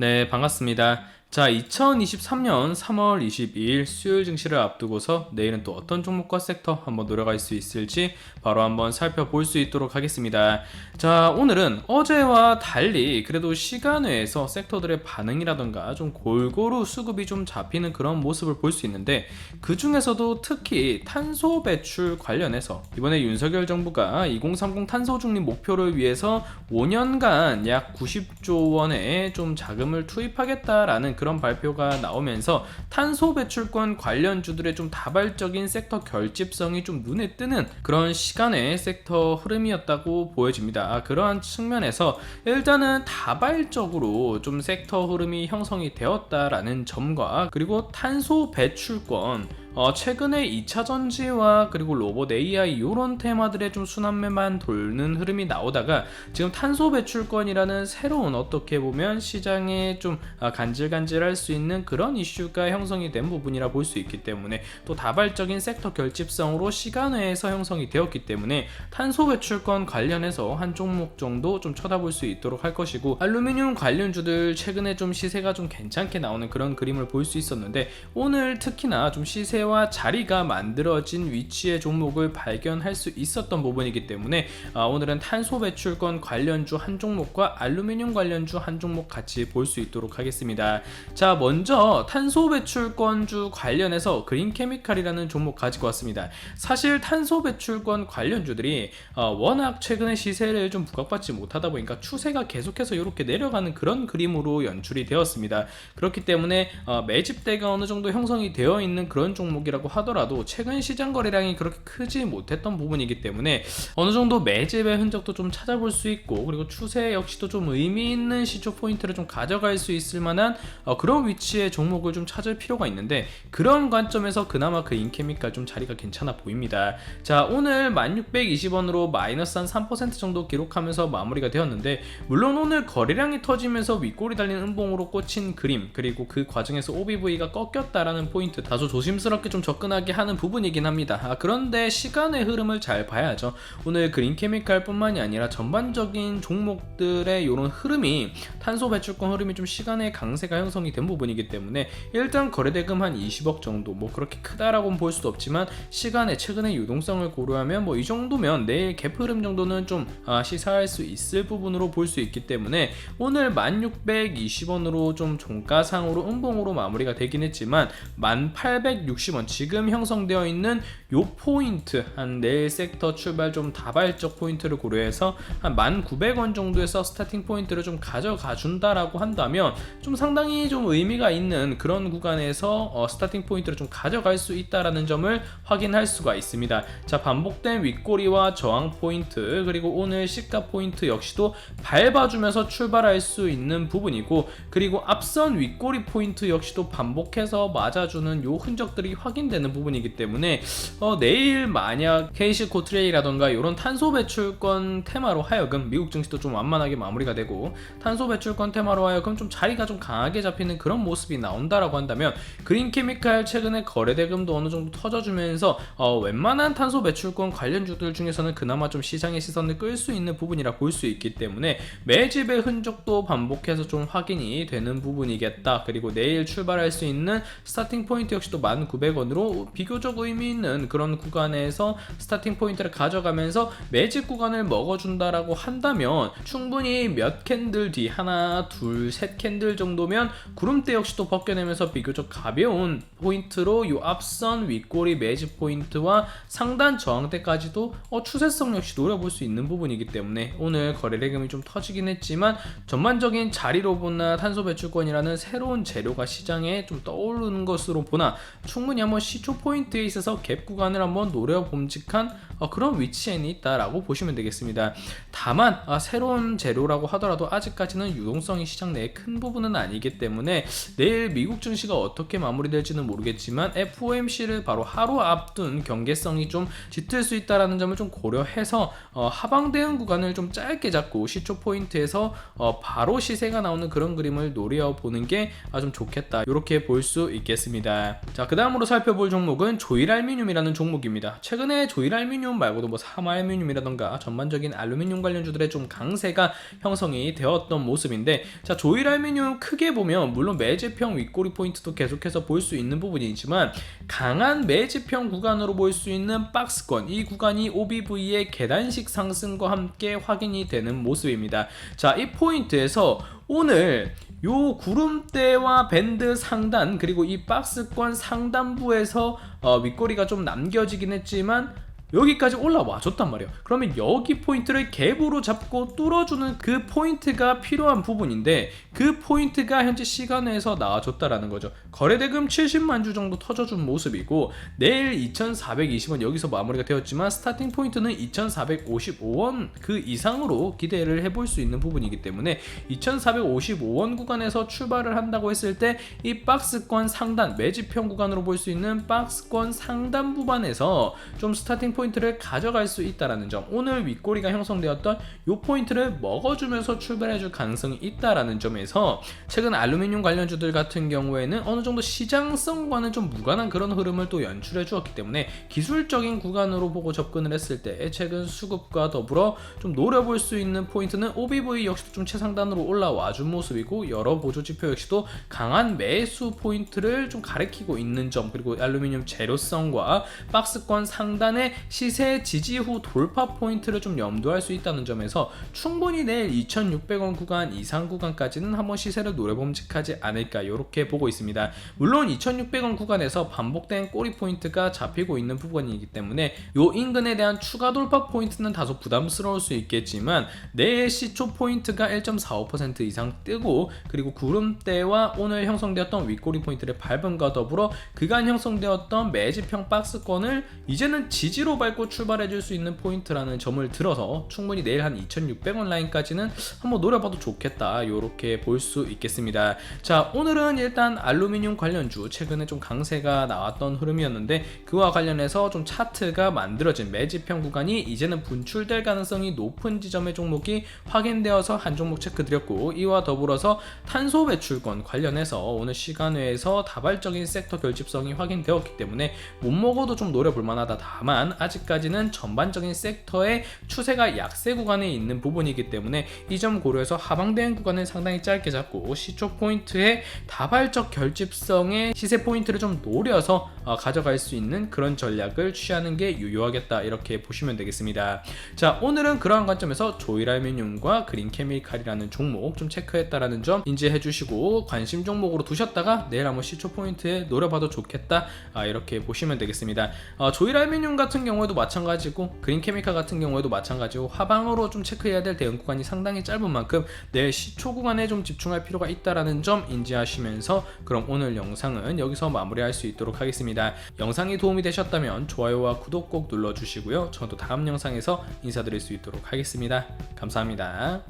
네, 반갑습니다. 자, 2023년 3월 22일 수요일 증시를 앞두고서 내일은 또 어떤 종목과 섹터 한번 노려갈 수 있을지 바로 한번 살펴볼 수 있도록 하겠습니다. 자, 오늘은 어제와 달리 그래도 시간외에서 섹터들의 반응이라던가 좀 골고루 수급이 좀 잡히는 그런 모습을 볼 수 있는데, 그 중에서도 특히 탄소 배출 관련해서 이번에 윤석열 정부가 2030 탄소 중립 목표를 위해서 5년간 약 90조 원의 좀 자금을 투입하겠다라는 그런 발표가 나오면서 탄소 배출권 관련주들의 좀 다발적인 섹터 결집성이 좀 눈에 뜨는 그런 시간의 섹터 흐름이었다고 보여집니다. 그러한 측면에서 일단은 다발적으로 좀 섹터 흐름이 형성이 되었다라는 점과, 그리고 탄소 배출권 최근에 2차 전지와 그리고 로봇 AI 이런 테마들의 좀 순환매만 돌는 흐름이 나오다가 지금 탄소 배출권이라는 새로운, 어떻게 보면 시장에 좀 간질간질할 수 있는 그런 이슈가 형성이 된 부분이라 볼 수 있기 때문에, 또 다발적인 섹터 결집성으로 시간외에서 형성이 되었기 때문에 탄소 배출권 관련해서 한 종목 정도 좀 쳐다볼 수 있도록 할 것이고, 알루미늄 관련주들 최근에 좀 시세가 좀 괜찮게 나오는 그런 그림을 볼 수 있었는데, 오늘 특히나 좀 시세와 자리가 만들어진 위치의 종목을 발견할 수 있었던 부분이기 때문에 오늘은 탄소 배출권 관련주 한 종목과 알루미늄 관련주 한 종목 같이 볼 수 있도록 하겠습니다. 자, 먼저 탄소 배출권주 관련해서 그린케미칼이라는 종목 가지고 왔습니다. 사실 탄소 배출권 관련주들이 워낙 최근에 시세를 좀 부각받지 못하다 보니까 추세가 계속해서 이렇게 내려가는 그런 그림으로 연출이 되었습니다. 그렇기 때문에 매집대가 어느 정도 형성이 되어 있는 그런 종목이라고 하더라도 최근 시장 거래량이 그렇게 크지 못했던 부분이기 때문에 어느 정도 매집의 흔적도 좀 찾아볼 수 있고, 그리고 추세 역시도 좀 의미 있는 시초 포인트를 좀 가져갈 수 있을 만한 그런 위치의 종목을 좀 찾을 필요가 있는데, 그런 관점에서 그나마 그 인케미칼 좀 자리가 괜찮아 보입니다. 자, 오늘 1620원으로 마이너스 한 3% 정도 기록하면서 마무리가 되었는데, 물론 오늘 거래량이 터지면서 윗골이 달린 음봉으로 꽂힌 그림, 그리고 그 과정에서 OBV가 꺾였다라는 포인트, 다소 조심스럽게 좀 접근하게 하는 부분이긴 합니다. 그런데 시간의 흐름을 잘 봐야죠. 오늘 그린케미칼 뿐만이 아니라 전반적인 종목들의 이런 흐름이, 탄소 배출권 흐름이 좀 시간의 강세가 형성이 된 부분이기 때문에 일단 거래대금 한 20억 정도, 뭐 그렇게 크다라고는 볼 수도 없지만 시간의 최근의 유동성을 고려하면 뭐 이 정도면 내일 갭 흐름 정도는 좀 시사할 수 있을 부분으로 볼 수 있기 때문에, 오늘 1620원으로 좀 종가상으로 음봉으로 마무리가 되긴 했지만 1860원 지금 형성되어 있는 요 포인트, 한 내일 섹터 출발 좀 다발적 포인트를 고려해서 한 1900원 정도에서 스타팅 포인트를 좀 가져가 준다라고 한다면 좀 상당히 좀 의미가 있는 그런 구간에서 스타팅 포인트를 좀 가져갈 수 있다라는 점을 확인할 수가 있습니다. 자, 반복된 윗꼬리와 저항 포인트, 그리고 오늘 시가 포인트 역시도 밟아주면서 출발할 수 있는 부분이고, 그리고 앞선 윗꼬리 포인트 역시도 반복해서 맞아주는 요 흔적들이 확인되는 부분이기 때문에 내일 만약 KC코트레이라던가 이런 탄소 배출권 테마로 하여금 미국 증시도 좀 완만하게 마무리가 되고 탄소 배출권 테마로 하여금 좀 자리가 좀 강하게 잡히는 그런 모습이 나온다라고 한다면, 그린케미칼 최근에 거래대금도 어느 정도 터져주면서 웬만한 탄소 배출권 관련주들 중에서는 그나마 좀 시장의 시선을 끌 수 있는 부분이라 볼 수 있기 때문에 매집의 흔적도 반복해서 좀 확인이 되는 부분이겠다. 그리고 내일 출발할 수 있는 스타팅 포인트 역시도 1900원으로 비교적 의미 있는 그런 구간에서 스타팅 포인트를 가져가면서 매집 구간을 먹어준다라고 한다면, 충분히 몇 캔들 뒤, 하나 둘 셋 캔들 정도면 구름대 역시도 벗겨내면서 비교적 가벼운 포인트로 요 앞선 윗꼬리 매집 포인트와 상단 저항대까지도 추세성 역시 노려볼 수 있는 부분이기 때문에, 오늘 거래대금이 좀 터지긴 했지만 전반적인 자리로 보나 탄소 배출권이라는 새로운 재료가 시장에 좀 떠오르는 것으로 보나 충분히 한번 시초 포인트에 있어서 갭 구간을 한번 노려봄직한 그런 위치에 있다라고 보시면 되겠습니다. 다만 새로운 재료라고 하더라도 아직까지는 유동성이 시장 내에 큰 부분은 아니기 때문에 내일 미국 증시가 어떻게 마무리될지는 모르겠지만 FOMC를 바로 하루 앞둔 경계성이 좀 짙을 수 있다는 점을 좀 고려해서 하방 대응 구간을 좀 짧게 잡고 시초 포인트에서 바로 시세가 나오는 그런 그림을 노려보는 게 좀 좋겠다, 이렇게 볼 수 있겠습니다. 자, 그 다음으로 살펴볼 종목은 조일알미늄이라는 종목입니다. 최근에 조일알미늄 말고도 뭐 삼화알미늄이라던가 전반적인 알루미늄 관련주들의 좀 강세가 형성이 되었던 모습인데, 자, 조일알미늄 크게 보면 물론 매집형 윗꼬리 포인트도 계속해서 볼 수 있는 부분이지만 강한 매집형 구간으로 볼 수 있는 박스권, 이 구간이 OBV의 계단식 상승과 함께 확인이 되는 모습입니다. 자, 이 포인트에서 오늘 요 구름대와 밴드 상단 그리고 이 박스권 상단부에서 윗꼬리가 좀 남겨지긴 했지만 여기까지 올라와 줬단 말이에요. 그러면 여기 포인트를 갭으로 잡고 뚫어주는 그 포인트가 필요한 부분인데, 그 포인트가 현재 시간에서 나와줬다라는 거죠. 거래대금 70만 주 정도 터져준 모습이고, 내일 2420원 여기서 마무리가 되었지만 스타팅 포인트는 2455원 그 이상으로 기대를 해볼 수 있는 부분이기 때문에 2455원 구간에서 출발을 한다고 했을 때 이 박스권 상단, 매집형 구간으로 볼 수 있는 박스권 상단 부분에서 좀 스타팅 포인트를 가져갈 수 있다라는 점, 오늘 윗꼬리가 형성되었던 이 포인트를 먹어주면서 출발해줄 가능성이 있다라는 점에서 최근 알루미늄 관련주들 같은 경우에는 어느 정도 시장성과는 좀 무관한 그런 흐름을 또 연출해 주었기 때문에 기술적인 구간으로 보고 접근을 했을 때 최근 수급과 더불어 좀 노려볼 수 있는 포인트는 OBV 역시도 좀 최상단으로 올라와 준 모습이고, 여러 보조지표 역시도 강한 매수 포인트를 좀 가리키고 있는 점, 그리고 알루미늄 재료성과 박스권 상단의 시세 지지 후 돌파 포인트를 좀 염두할 수 있다는 점에서 충분히 내일 2600원 구간 이상 구간까지는 한번 시세를 노려봄직하지 않을까 이렇게 보고 있습니다. 물론 2600원 구간에서 반복된 꼬리 포인트가 잡히고 있는 부분이기 때문에 요 인근에 대한 추가 돌파 포인트는 다소 부담스러울 수 있겠지만 내일 시초 포인트가 1.45% 이상 뜨고, 그리고 구름대와 오늘 형성되었던 윗꼬리 포인트를 밟음과 더불어 그간 형성되었던 매집형 박스권을 이제는 지지로 밟고 출발해줄 수 있는 포인트라는 점을 들어서 충분히 내일 한 2600원 라인까지는 한번 노려봐도 좋겠다 이렇게 볼 수 있겠습니다. 자, 오늘은 일단 알루미늄 관련주 최근에 좀 강세가 나왔던 흐름이었는데, 그와 관련해서 좀 차트가 만들어진 매집형 구간이 이제는 분출될 가능성이 높은 지점의 종목이 확인되어서 한 종목 체크드렸고, 이와 더불어서 탄소 배출권 관련해서 오늘 시간외에서 다발적인 섹터 결집성이 확인되었기 때문에 못 먹어도 좀 노려볼 만하다. 다만 아직까지는 전반적인 섹터의 추세가 약세 구간에 있는 부분이기 때문에 이 점 고려해서 하방대응 구간을 상당히 짧게 잡고 시초 포인트의 다발적 결집성의 시세 포인트를 좀 노려서 가져갈 수 있는 그런 전략을 취하는 게 유효하겠다 이렇게 보시면 되겠습니다. 자, 오늘은 그러한 관점에서 조일알미늄과 그린케미칼이라는 종목 좀 체크했다라는 점 인지해 주시고 관심 종목으로 두셨다가 내일 한번 시초 포인트에 노려봐도 좋겠다 이렇게 보시면 되겠습니다. 조일알미늄 같은 경우에도 마찬가지고 그린케미칼 같은 경우에도 마찬가지고 하방으로 좀 체크해야 될 대응 구간이 상당히 짧은 만큼 내일 시초 구간에 좀 집중할 필요가 있다라는 점 인지하시면서 그럼 오늘 영상은 여기서 마무리할 수 있도록 하겠습니다. 영상이 도움이 되셨다면 좋아요와 구독 꼭 눌러주시고요. 저도 다음 영상에서 인사드릴 수 있도록 하겠습니다. 감사합니다.